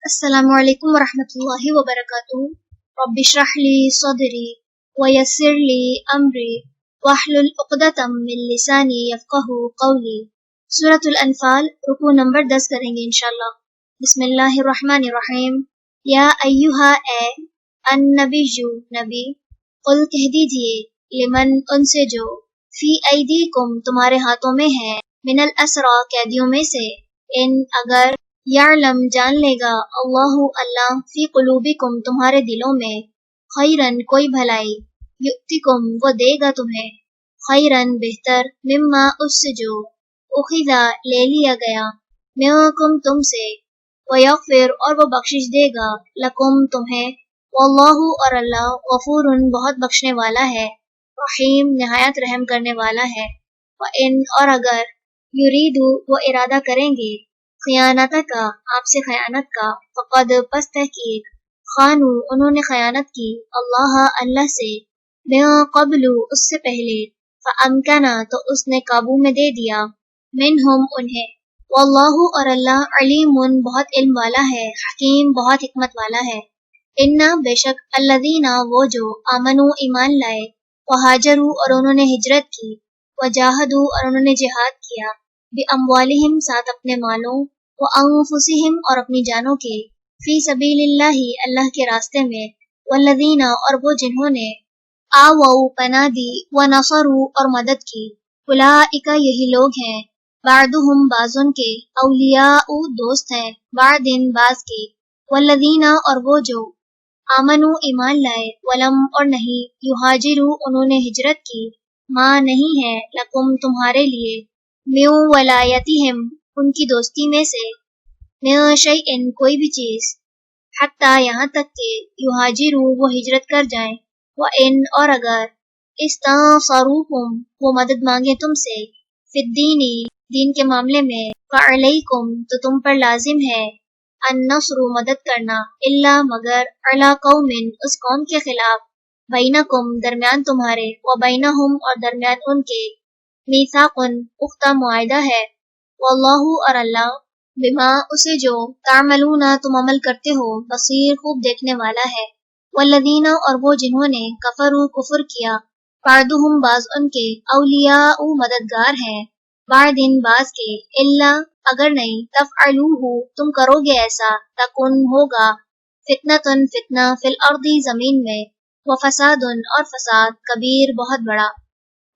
السلام علیکم ورحمۃ اللہ وبرکاتہ۔ رب اشرح لی صدری ویسر لی امری واحلل عقدۃ من لسانی یفقہوا قولی۔ سورۃ الانفال رکوع نمبر 10 کریں گے انشاءاللہ۔ بسم اللہ الرحمن الرحیم۔ یا ایہا اے النبی نبی، قل کہہ دیجئے، لمن ان سے جو، فی ایدیکم تمہارے ہاتھوں میں ہے، من الاسری قیدیوں میں سے، ان اگر، یعلم جان لے گا، اللہ فی قلوبکم تمہارے دلوں میں، خیرن کوئی بھلائی، یؤتکم وہ دے گا تمہیں، خیرن بہتر، مما اس سے جو، اخذا لے لیا گیا، منکم تم سے، ویغفر اور وہ بخشش دے گا، لکم تمہیں، واللہ اور اللہ غفور بہت بخشنے والا ہے، رحیم نہایت رحم کرنے والا ہے۔ وَإِنْ اور اگر، یریدو وہ ارادہ کریں گے، خیانت کا آپ سے خیانت کا، فقد پس تحقیق، خانو انہوں نے خیانت کی، اللہ سے، من قبل اس سے پہلے، فامکنا تو اس نے قابو میں دے دیا، منہم انہیں، واللہ اور اللہ علیم بہت علم والا ہے، حکیم بہت حکمت والا ہے۔ انا بے شک الذین وہ جو، آمنو ایمان لائے، وہاجروا اور انہوں نے ہجرت کی، وجاہدوا اور انہوں نے جہاد کیا، باموالہم ساتھ اپنے مالوں، وانفسہم اور اپنی جانوں کے، فی سبیل اللہ اللہ کے راستے میں، والذین اور وہ جنہوں نے، آووا پناہ دی، ونصروا اور مدد کی، اولئک یہی لوگ ہیں، بعضهم بعض ان کے، اولیاء دوست ہیں، بعض بعض کے، والذین اور وہ جو، آمنوا ایمان لائے، ولم اور نہیں، یہاجروا انہوں نے ہجرت کی، ماں نہیں ہے، لکم تمہارے لیے، من ولایتہم ان کی دوستی میں سے، من شیء کوئی بھی چیز، حتی یہاں تک کہ، یہاجروا وہ ہجرت کر جائیں، وَإِنْ اور اگر، استنصروکم وہ مدد مانگے تم سے، فی الدین دین کے معاملے میں، فعلیکم تو تم پر لازم ہے، النصر مدد کرنا، الا مگر، علی قوم اس قوم کے خلاف، بینکم درمیان تمہارے، وبینہم اور درمیان ان کے، میثاق پختہ معاہدہ ہے، واللہ اور اللہ، بما اسے جو، تعملون تم عمل کرتے ہو، بصیر خوب دیکھنے والا ہے۔ والذین اور وہ جنہوں نے، کفروا کفر کیا، بعضهم بعض ان کے، اولیاء مددگار ہیں، بعض بعض کے، الا اگر نہیں، تفعلوہ تم کرو گے ایسا، تکن ہوگا، فتنۃ فتنہ، فی الارض زمین میں، وفساد اور فساد، کبیر بہت بڑا۔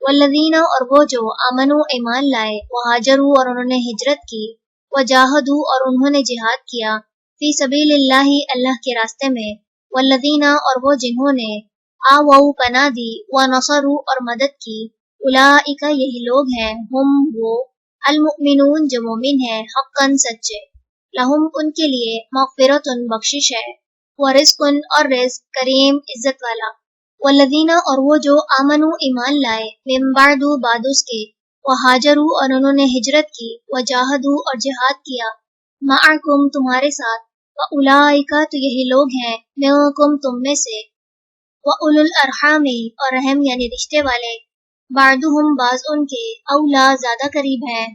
والذین اور وہ جو، آمنوا ایمان لائے، وہاجروا اور انہوں نے ہجرت کی، وجاہدوا اور انہوں نے جہاد کیا، فی سبیل اللہ اللہ کے راستے میں، والذین اور وہ جنہوں نے، آووا پناہ دی، ونصروا اور مدد کی، اولئک یہی لوگ ہیں، ہم وہ، المؤمنون جو مومن ہیں، حقا سچے، لہم ان کے لیے، مغفرۃ بخشش ہے، ورزق اور رزق، کریم عزت والا۔ والذین اور وہ جو، آمنوا ایمان لائے، من بعد بعد اس کے، وہاجروا اور انہوں نے ہجرت کی، وجاہدوا اور جہاد کیا، معکم تمہارے ساتھ، واولئک تو یہی لوگ ہیں، منکم تم میں سے، واولو الارحام اور رحم یعنی رشتے والے، بعضهم بعض ان کے، اولا زیادہ قریب ہیں،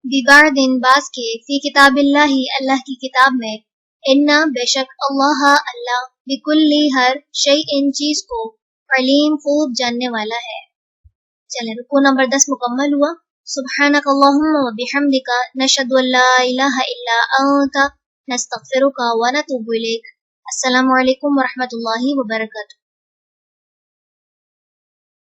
ببعض بعض کے، فی کتاب اللہ اللہ کی کتاب میں، انا بے شک اللہ بکل ہر شیء چیز کو، علیم خوب جاننے والا ہے۔ چلیں رکوع نمبر 10 مکمل ہوا۔ سبحانک اللہم و بحمدک، نشہد ان لا الہ الا انت، نستغفرک و نتوب الیک۔ السلام علیکم ورحمۃ اللہ وبرکاتہ۔